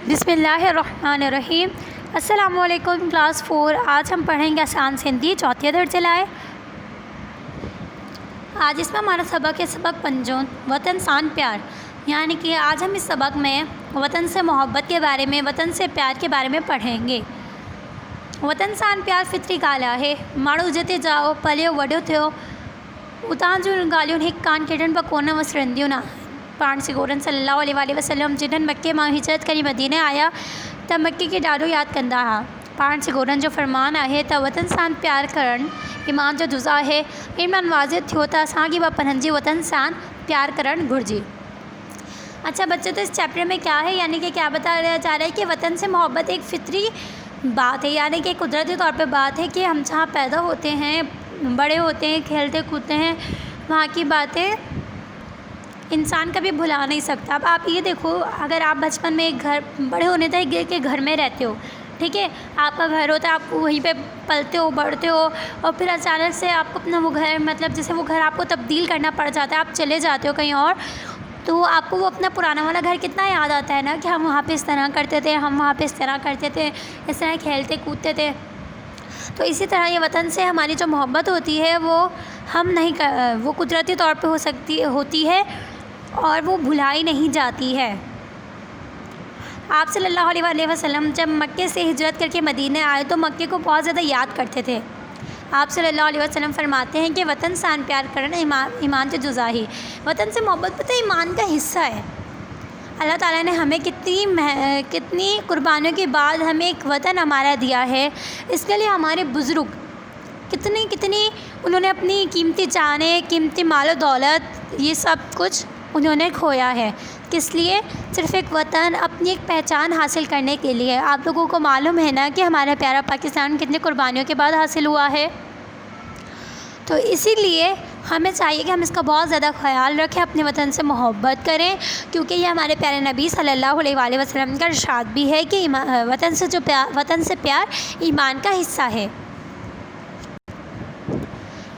بسم اللہ الرحمن الرحیم۔ السلام علیکم کلاس 4۔ آج ہم پڑھیں گے آسان سے ہندی چوتھے درجے لائے۔ آج اس میں ہمارا سبق ہے سبق 55 وطن سان پیار، یعنی کہ آج ہم اس سبق میں وطن سے محبت کے بارے میں، وطن سے پیار کے بارے میں پڑھیں گے۔ وطن سان پیار فطری گالا ہے، ماڑو جتے جاؤ پلیو وڈو تھو اتاں جو گالیوں ہک کان کھیڈن پکونا وسرندیوں نہ پان سگورن صلی اللہ علیہ وآلہ وسلم جنہن مکے ماں ہجرت کری مدینہ آیا تب مکے کے ڈاڈو یاد کندا ہا۔ پان سگورن جو فرمان آئے تا وطن سان پیار کرن ایمان جو جزا ہے ایمان واضح تھیو تا ساگی با پنہنجی وطن سان پیار کرن گھرجی۔ اچھا بچے، تو اس چیپٹر میں کیا ہے، یعنی کہ کیا بتایا جا رہا ہے کہ وطن سے محبت ایک فطری بات ہے، یعنی کہ قدرتی طور پہ بات ہے کہ ہم جہاں پیدا ہوتے ہیں، بڑے ہوتے ہیں، کھیلتے کودتے ہیں، وہاں کی باتیں انسان کبھی بھلا نہیں سکتا۔ اب آپ یہ دیکھو، اگر آپ بچپن میں ایک گھر بڑے ہونے تک کے گھر میں رہتے ہو، ٹھیک ہے، آپ کا گھر ہوتا ہے، آپ وہیں پہ پلتے ہو بڑھتے ہو، اور پھر اچانک سے آپ کو اپنا وہ گھر، مطلب جیسے وہ گھر آپ کو تبدیل کرنا پڑ جاتا ہے، آپ چلے جاتے ہو کہیں اور، تو آپ کو وہ اپنا پرانا والا گھر کتنا یاد آتا ہے نا، کہ ہم وہاں پہ اس طرح کرتے تھے، ہم وہاں پہ اس طرح کرتے تھے، اس طرح کھیلتے کودتے تھے۔ تو اسی طرح یہ وطن سے ہماری جو محبت ہوتی ہے وہ ہم نہیں وہ قدرتی طور پہ ہوتی ہے اور وہ بھلائی نہیں جاتی ہے۔ آپ صلی اللہ علیہ وآلہ وسلم جب مکے سے ہجرت کر کے مدینہ آئے تو مکے کو بہت زیادہ یاد کرتے تھے۔ آپ صلی اللہ علیہ وسلم فرماتے ہیں کہ وطن سان پیار کرنا ایمان سے جزا ہی، وطن سے محبت پتہ ایمان کا حصہ ہے۔ اللہ تعالیٰ نے ہمیں کتنی قربانیوں کے بعد ہمیں ایک وطن ہمارا دیا ہے، اس کے لیے ہمارے بزرگ کتنی انہوں نے اپنی قیمتی جانیں، قیمتی مال و دولت، یہ سب کچھ انہوں نے کھویا ہے، کس لیے؟ صرف ایک وطن، اپنی ایک پہچان حاصل کرنے کے لیے۔ آپ لوگوں کو معلوم ہے نا کہ ہمارا پیارا پاکستان کتنی قربانیوں کے بعد حاصل ہوا ہے، تو اسی لیے ہمیں چاہیے کہ ہم اس کا بہت زیادہ خیال رکھیں، اپنے وطن سے محبت کریں، کیونکہ یہ ہمارے پیارے نبی صلی اللہ علیہ وآلہ وسلم کا ارشاد بھی ہے کہ وطن سے پیار ایمان کا حصہ ہے۔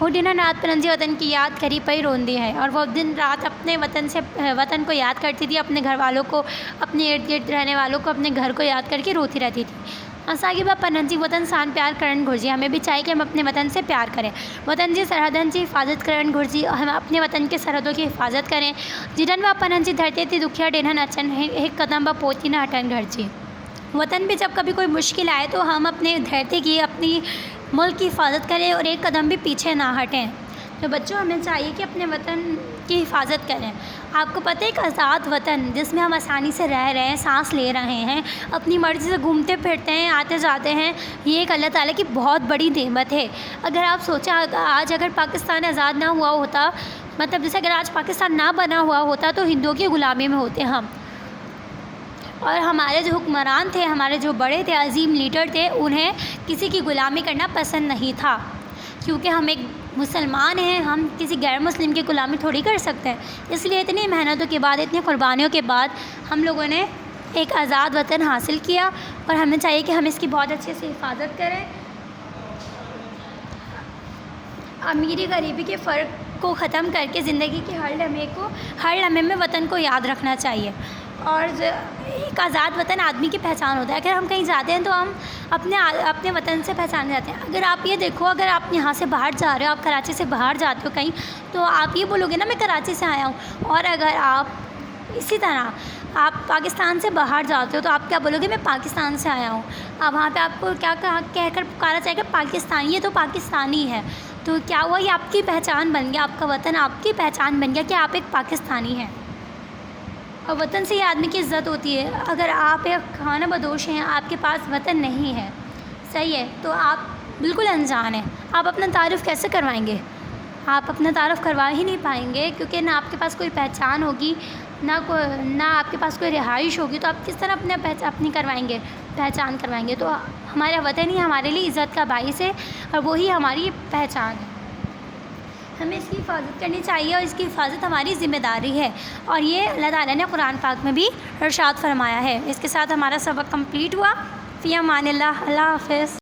وہ دن رات پرنجی وطن کی یاد کری پئی روندی ہے، اور وہ دن رات اپنے وطن کو یاد کرتی تھی، اپنے گھر والوں کو، اپنے ارد گرد رہنے والوں کو، اپنے گھر کو یاد کر کے روتی رہتی تھی۔ اساگی با پننجی وطن سان پیار کرن گھرجی، ہمیں بھی چاہیے کہ ہم اپنے وطن سے پیار کریں۔ وطن جی سرحدن کی حفاظت کرن گھرجی، ہم اپنے وطن کے سرحدوں کی حفاظت کریں۔ جڈن با پننجی دھرتی تھی دکھیا ڈینہن اچن، ایک قدم با پوتی نہ ہٹن گھرجی۔ وطن پہ جب کبھی کوئی مشکل آئے تو ہم اپنے دھرتی کی، اپنی ملک کی حفاظت کریں اور ایک قدم بھی پیچھے نہ ہٹیں۔ تو بچوں ہمیں چاہیے کہ اپنے وطن کی حفاظت کریں۔ آپ کو پتہ ہے ایک آزاد وطن جس میں ہم آسانی سے رہ رہے ہیں، سانس لے رہے ہیں، اپنی مرضی سے گھومتے پھرتے ہیں، آتے جاتے ہیں، یہ ایک اللہ تعالیٰ کی بہت بڑی نعمت ہے۔ اگر آپ سوچیں آج اگر پاکستان آزاد نہ ہوا ہوتا، مطلب جیسے اگر آج پاکستان نہ بنا ہوا ہوتا تو ہندوؤں کی غلامی میں ہوتے ہم، اور ہمارے جو حکمران تھے، ہمارے جو بڑے تھے، عظیم لیڈر تھے، انہیں کسی کی غلامی کرنا پسند نہیں تھا، کیونکہ ہم ایک مسلمان ہیں، ہم کسی غیر مسلم کی غلامی تھوڑی کر سکتے ہیں۔ اس لیے اتنی محنتوں کے بعد، اتنی قربانیوں کے بعد ہم لوگوں نے ایک آزاد وطن حاصل کیا، اور ہمیں چاہیے کہ ہم اس کی بہت اچھے سے حفاظت کریں۔ امیری غریبی کے فرق کو ختم کر کے زندگی کے ہر لمحے میں وطن کو یاد رکھنا چاہیے، اور ایک آزاد وطن آدمی کی پہچان ہوتا ہے۔ اگر ہم کہیں جاتے ہیں تو ہم اپنے وطن سے پہچانے جاتے ہیں۔ اگر آپ یہ دیکھو، اگر آپ یہاں سے باہر جا رہے ہو، آپ کراچی سے باہر جاتے ہو کہیں، تو آپ یہ بولو گے نا میں کراچی سے آیا ہوں، اور اگر آپ اسی طرح آپ پاکستان سے باہر جاتے ہو تو آپ کیا بولو گے؟ میں پاکستان سے آیا ہوں۔ اب وہاں پہ آپ کو کیا کہہ کر پکارا جائے گا؟ پاکستانی، یہ تو پاکستانی ہے۔ تو کیا ہوا؟ یہ آپ کی پہچان بن گیا، آپ کا وطن آپ کی پہچان بن گیا کہ آپ ایک پاکستانی ہیں، اور وطن سے یہ آدمی کی عزت ہوتی ہے۔ اگر آپ ایک خانہ بدوش ہیں، آپ کے پاس وطن نہیں ہے، صحیح ہے، تو آپ بالکل انجان ہیں، آپ اپنا تعارف کیسے کروائیں گے؟ آپ اپنا تعارف کروا ہی نہیں پائیں گے، کیونکہ نہ آپ کے پاس کوئی پہچان ہوگی، نہ آپ کے پاس کوئی رہائش ہوگی، تو آپ کس طرح اپنی پہچان کروائیں گے؟ تو ہمارا وطن ہی ہمارے لیے عزت کا باعث ہے، اور وہی ہماری پہچان ہے۔ ہمیں اس کی حفاظت کرنی چاہیے، اور اس کی حفاظت ہماری ذمہ داری ہے، اور یہ اللہ تعالیٰ نے قرآن پاک میں بھی ارشاد فرمایا ہے۔ اس کے ساتھ ہمارا سبق کمپلیٹ ہوا۔ فی امان اللہ، اللہ حافظ۔